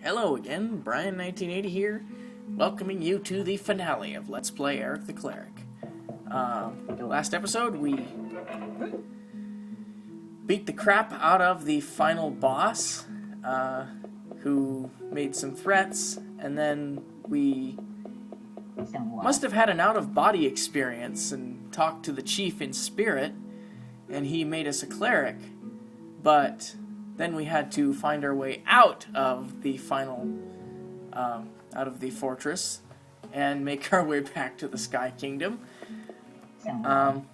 Hello again, Brian1980 here, welcoming you to the finale of Let's Play Airik the Cleric. Last episode, we beat the crap out of the final boss, who made some threats, and then we must have had an out-of-body experience and talked to the chief in spirit, and he made us a cleric, but then we had to find our way out of the final, out of the fortress, and make our way back to the Sky Kingdom. And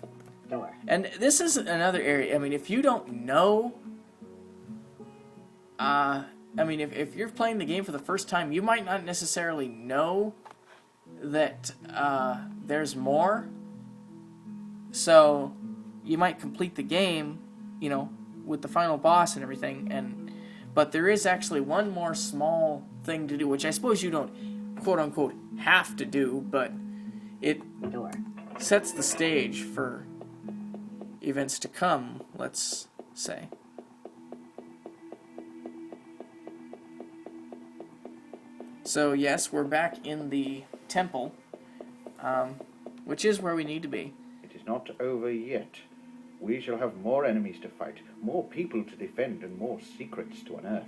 this is another area. I mean, if you don't know, if you're playing the game for the first time, you might not necessarily know that there's more. So you might complete the game, with the final boss and everything, but there is actually one more small thing to do, which I suppose you don't quote-unquote have to do, but it sets the stage for events to come, let's say. So yes, we're back in the temple, which is where we need to be. It is not over yet. We shall have more enemies to fight, more people to defend, and more secrets to unearth.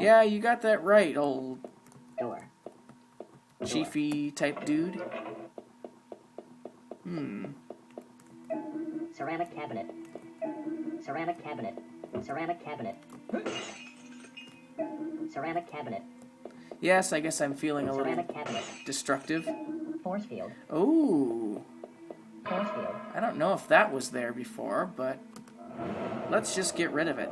Yeah, you got that right, old chiefy type dude. Ceramic cabinet. Ceramic cabinet. Ceramic cabinet. Ceramic cabinet. Yes, I guess I'm feeling a little destructive. Force field. Ooh. Force field. I don't know if that was there before, but let's just get rid of it.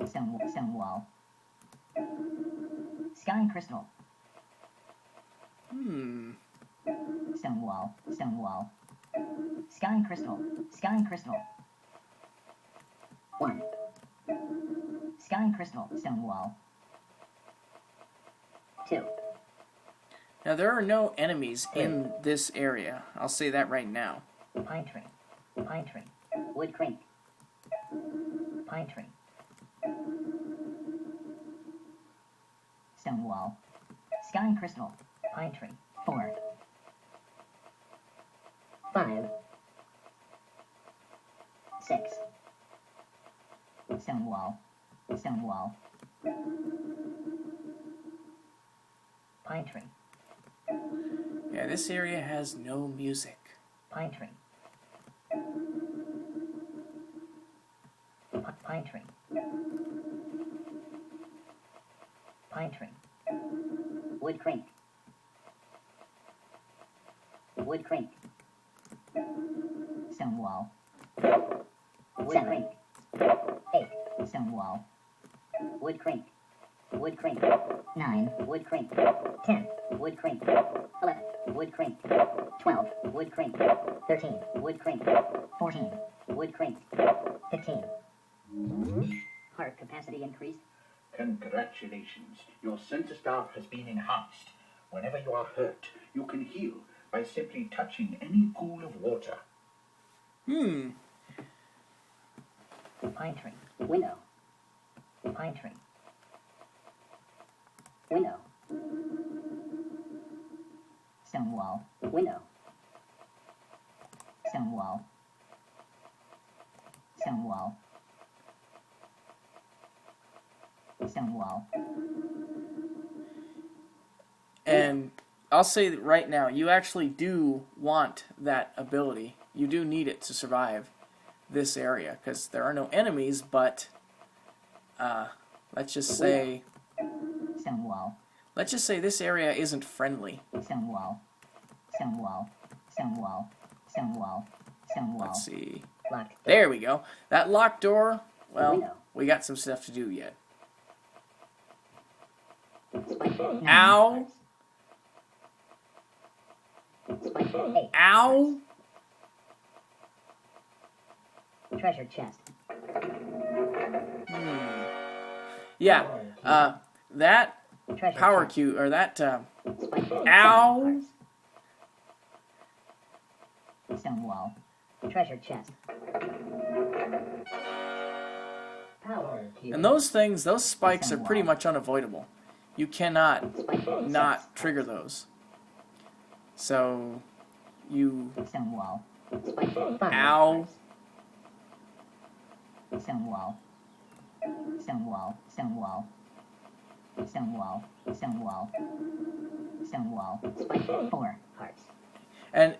Stone wall. Sky crystal. Stone wall. Stone wall. Sky crystal. Sky crystal. 1. Sky crystal. Stone wall. 2. Now there are no enemies in this area. I'll say that right now. Pine tree. Pine tree. Wood creek. Pine tree. Stone wall. Sky crystal. Pine tree. 4. 5. 6. Stone wall. Stone wall. Pine tree. Yeah, this area has no music. Pine tree. Pine tree. Pine tree. Wood creek. Wood creek. Stone wall. Wood creek. 8. Stone wall. Wood creek. Wood creek. 9. Wood creek. 10. Wood creek. 11. Wood creek. 12. Wood creek. 13. Wood creek. 14. Wood creek. 15. Heart capacity increased. Congratulations. Your sensor staff has been enhanced. Whenever you are hurt, you can heal by simply touching any pool of water. Pine tree. Window. Pine tree. Window. Stone wall. Window. Stone wall. Stone wall. Stone wall. And I'll say that right now, you actually do want that ability. You do need it to survive this area, because there are no enemies, but let's just say... Stone wall. Let's just say this area isn't friendly. Stone wall. Stone wall. Stone wall. Stone wall. Stone wall. Let's see. Locked. There we go. That locked door, well, Window. we got some stuff to do yet. Spike. Ow! Spike. 8. Ow! Treasure chest. Yeah, that Treasure power chest. cube, or that, Spike. ow! Stone wall. Treasure chest. Power cube. And those things, those spikes are Stone pretty wall. much unavoidable. You cannot Spike not trigger those. So, you... Stone wall. Spike 5 Ow. Stone wall. Stone wall. Stone wall. Stone wall. Stone wall. Stone wall. Spike 4 hearts. And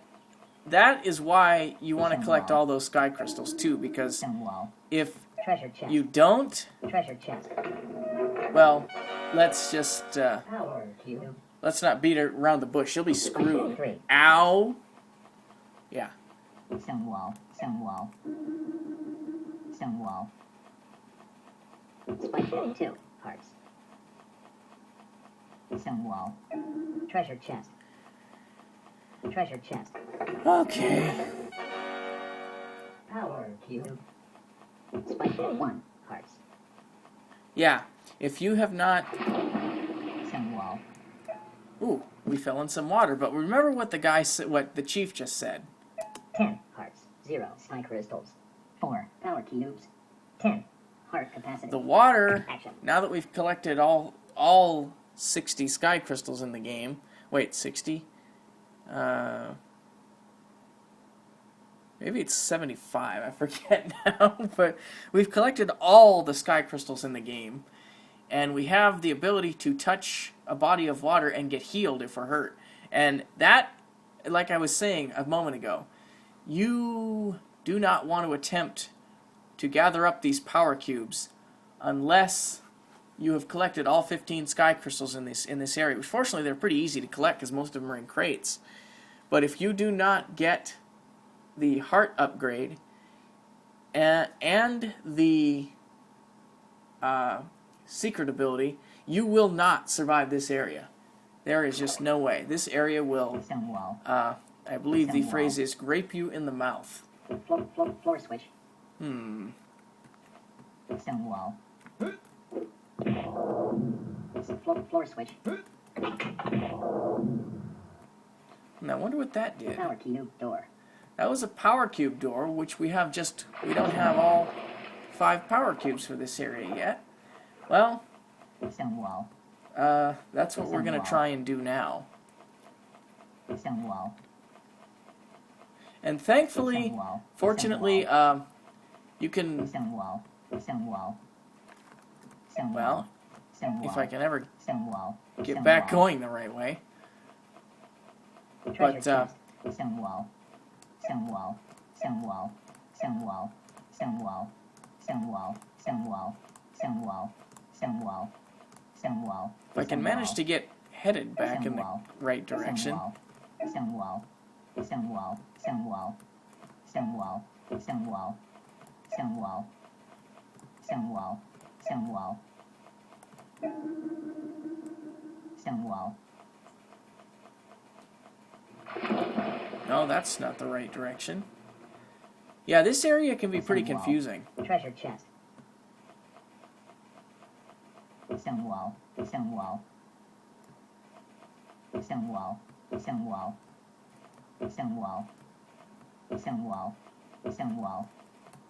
that is why you want to Stone collect wall. all those sky crystals too, because Stone wall. if Treasure chest. you don't, Treasure chest. well, let's just, Power cube. let's not beat around the bush. You'll be screwed. 3. Ow! Yeah. Stone wall. Stone wall. Stone wall. Spike 2 hearts. Stone wall. Treasure chest. Treasure chest. Okay. Power cube. Spike 1 hearts. Yeah. If you have not... Stone wall. Ooh, we fell in some water, but remember what the guy said, what the chief just said. 10 hearts. 0 sky crystals. 4 power cubes. 10 heart capacity. The water, Action. now that we've collected all 60 sky crystals in the game... Wait, 60? Maybe it's 75, I forget now, but we've collected all the sky crystals in the game, and we have the ability to touch a body of water and get healed if we're hurt. And that, like I was saying a moment ago, you do not want to attempt to gather up these power cubes unless you have collected all 15 sky crystals in this area, which fortunately they're pretty easy to collect because most of them are in crates. But if you do not get the heart upgrade and the secret ability, you will not survive this area. There is just no way. This area will, Stone wall. I believe the Stone phrase wall. is, grape you in the mouth. Floor switch. Hmm. Stone wall. Floor switch. And I wonder what that did. Power cube door. That was a power cube door, which we don't have all 5 power cubes for this area yet. Well, Stone wall. that's what we're going to try and do now. Stone wall. And thankfully, Stone wall. fortunately, you can, Stone wall. Stone wall. Stone well, wall. Stone wall. if I can ever Stone wall. get Stone back wall. going the right way. Treasure But, chest. Stone wall. Stone wall. Stone wall. Stone wall. Stone wall. Stone wall. Stone wall. Stone wall. Stone wall. Stone wall. If I can manage to get headed back in the right direction. Stone wall. Stone wall. Stone wall. Stone wall. Stone wall. Stone wall. Stone wall. Stone wall. Stone wall. No, that's not the right direction. Yeah, this area can be pretty Stone wall. confusing. Treasure chest. Stone wall. Stone wall. Stone wall. Stone wall. Stone wall. Stone wall. Stone wall.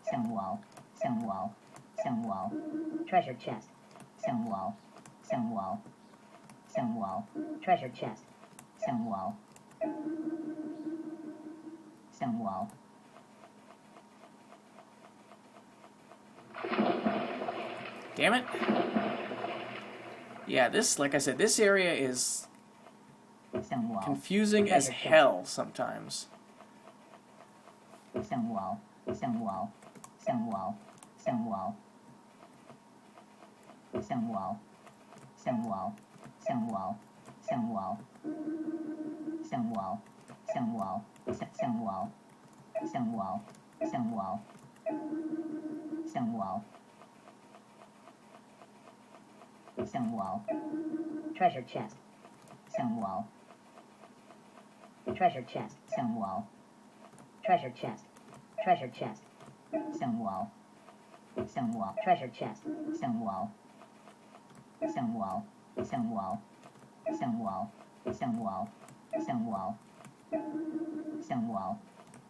Stone wall. Stone wall. Stone wall. Treasure chest. Stone wall. Stone wall. Stone wall. Treasure chest. Stone wall. Stone wall. Damn it. Yeah, this, like I said, this area is Stone wall. confusing as Treasure chest. hell sometimes. Stone wall. Stone wall. Stone wall. Stone wall. Stone wall. Stone wall. Stone wall. Stone wall. Stone wall. Stone wall. Stone wall. Stone wall. Stone wall. Stone wall. Stone wall. Treasure chest. Stone wall. Treasure chest. Stone wall. Treasure chest. Treasure chest. Stone wall. Stone wall. Treasure chest. Stone wall. Stone wall. Stone wall. Stone wall. Stone wall. Stone wall. Stone wall.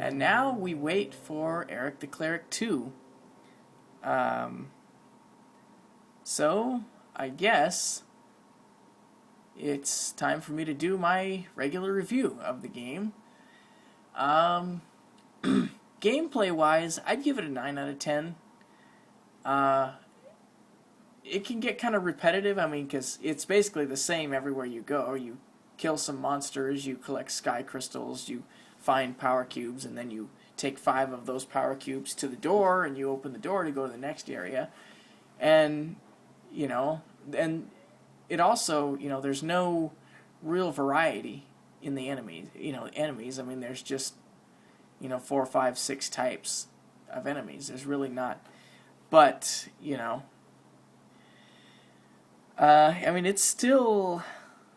And now we wait for Airik the Cleric 2. So, I guess it's time for me to do my regular review of the game. Gameplay-wise, I'd give it a 9 out of 10. It can get kind of repetitive, because it's basically the same everywhere you go. You kill some monsters, you collect sky crystals, you find power cubes, and then you take 5 of those power cubes to the door, and you open the door to go to the next area. And, and it also, there's no real variety in the enemies. There's just, 4, 5, 6 types of enemies. There's really not. But, it's still,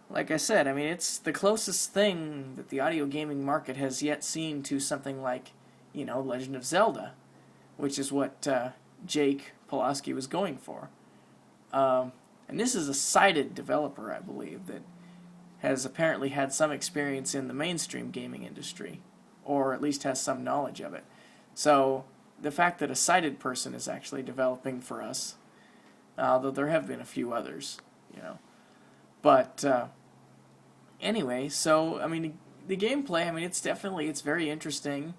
like I said, it's the closest thing that the audio gaming market has yet seen to something like, Legend of Zelda, which is what Jake Pulaski was going for. And this is a sighted developer, I believe, that has apparently had some experience in the mainstream gaming industry, or at least has some knowledge of it. So the fact that a sighted person is actually developing for us, though there have been a few others, But anyway, so the gameplay, it's very interesting.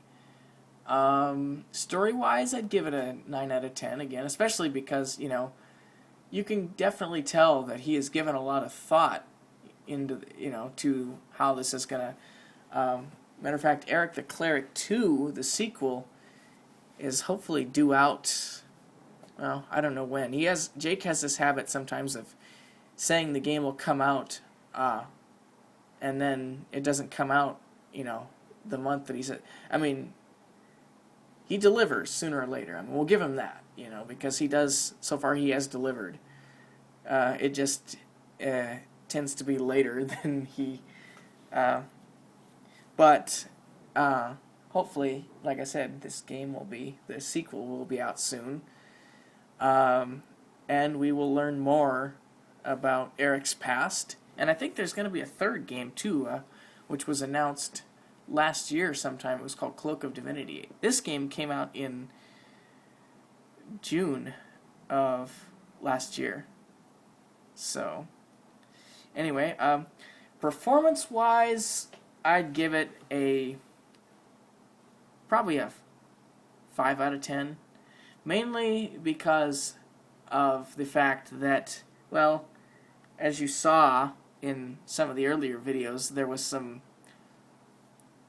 Story-wise, I'd give it a 9 out of 10 again, especially because you can definitely tell that he has given a lot of thought into to how this is gonna. Matter of fact, Airik the Cleric 2, the sequel, is hopefully due out. Well, I don't know when. Jake has this habit sometimes of saying the game will come out, and then it doesn't come out, the month that he said. He delivers sooner or later. We'll give him that, because he does. So far, he has delivered. It just tends to be later than he. But hopefully, like I said, the sequel will be out soon. And we will learn more about Airik's past. And I think there's going to be a third game, too, which was announced last year sometime. It was called Cloak of Divinity. This game came out in June of last year. So, anyway, performance-wise, I'd give it probably a 5 out of 10. Mainly because of the fact that, well, as you saw in some of the earlier videos, there was some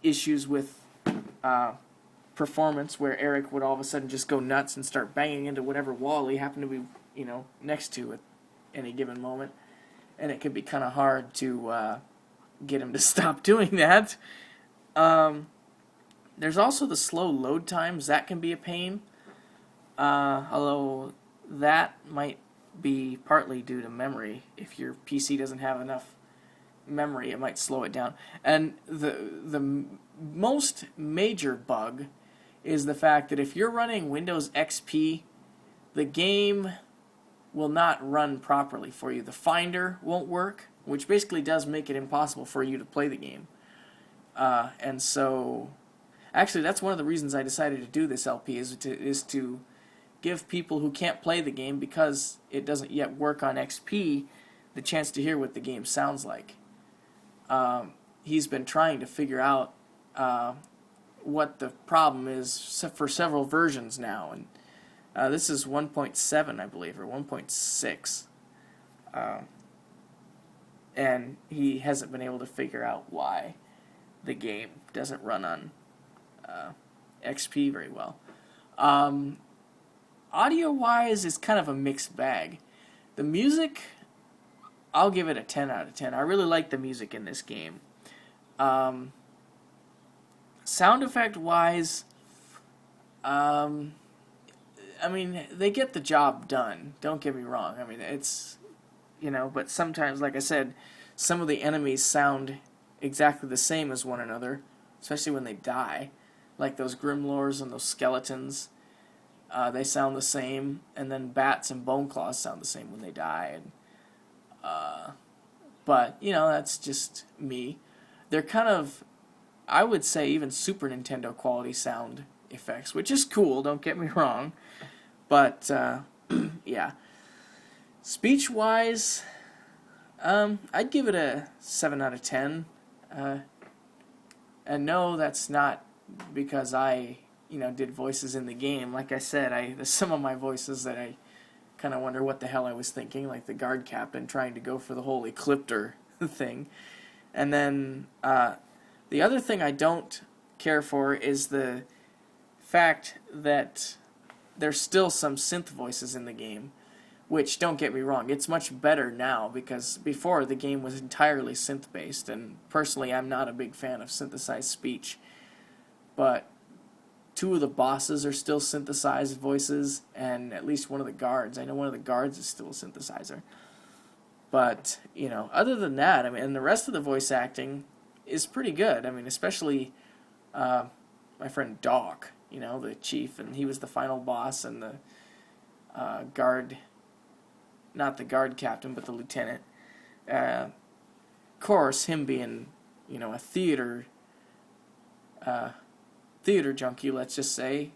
issues with performance where Airik would all of a sudden just go nuts and start banging into whatever wall he happened to be, next to at any given moment. And it could be kind of hard to get him to stop doing that. There's also the slow load times. That can be a pain. Although that might be partly due to memory. If your PC doesn't have enough memory, it might slow it down. And the most major bug is the fact that if you're running Windows XP, the game will not run properly for you. The Finder won't work, which basically does make it impossible for you to play the game. And so, actually, that's one of the reasons I decided to do this LP is to give people who can't play the game because it doesn't yet work on XP the chance to hear what the game sounds like. He's been trying to figure out what the problem is for several versions now, and this is 1.7, I believe, or 1.6. And he hasn't been able to figure out why the game doesn't run on XP very well. Audio-wise, it's kind of a mixed bag. The music, I'll give it a 10 out of 10. I really like the music in this game. Sound effect-wise, they get the job done. Don't get me wrong. It's, but sometimes, like I said, some of the enemies sound exactly the same as one another, especially when they die. Like those Grimlors and those skeletons. They sound the same, and then bats and bone claws sound the same when they die. But, that's just me. They're kind of I would say even Super Nintendo quality sound effects, which is cool, don't get me wrong. But, yeah. Speech-wise, I'd give it a 7 out of 10. And no, that's not because I, did voices in the game. Like I said, there's some of my voices that I kind of wonder what the hell I was thinking, like the guard captain trying to go for the whole Ecliptor thing. And then the other thing I don't care for is the fact that there's still some synth voices in the game, which, don't get me wrong, it's much better now, because before the game was entirely synth-based, and personally I'm not a big fan of synthesized speech. But 2 of the bosses are still synthesized voices, and at least one of the guards. I know one of the guards is still a synthesizer. But, other than that, and the rest of the voice acting is pretty good. Especially my friend Doc, the chief, and he was the final boss, and the guard, not the guard captain, but the lieutenant. Of course, him being, a theater junkie, let's just say,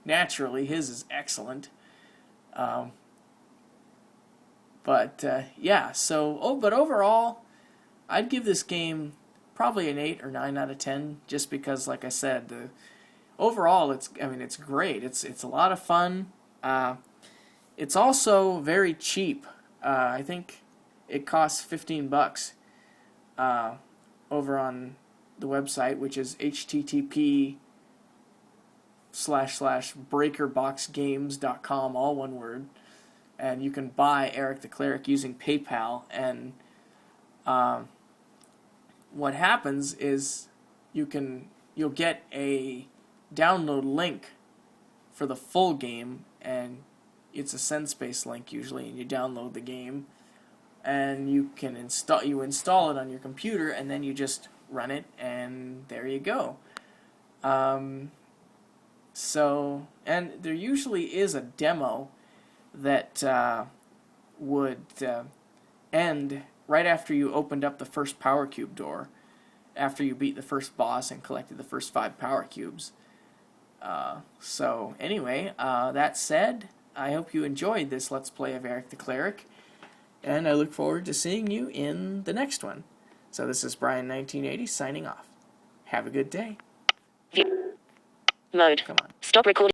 naturally, his is excellent. But overall, I'd give this game probably an 8 or 9 out of 10, just because, like I said, overall, it's great. It's a lot of fun. It's also very cheap. I think it costs $15 over on the website, which is http://breakerboxgames.com, all one word. And you can buy Airik the Cleric using PayPal. And what happens is you'll get a download link for the full game, and it's a sense-based link usually, and you download the game, and you install it on your computer, and then you just run it, and there you go. And there usually is a demo that would end right after you opened up the first power cube door, after you beat the first boss and collected the first 5 power cubes. That said, I hope you enjoyed this Let's Play of Airik the Cleric, and I look forward to seeing you in the next one. So this is Brian1980 signing off. Have a good day. Mode. Come on. Stop recording.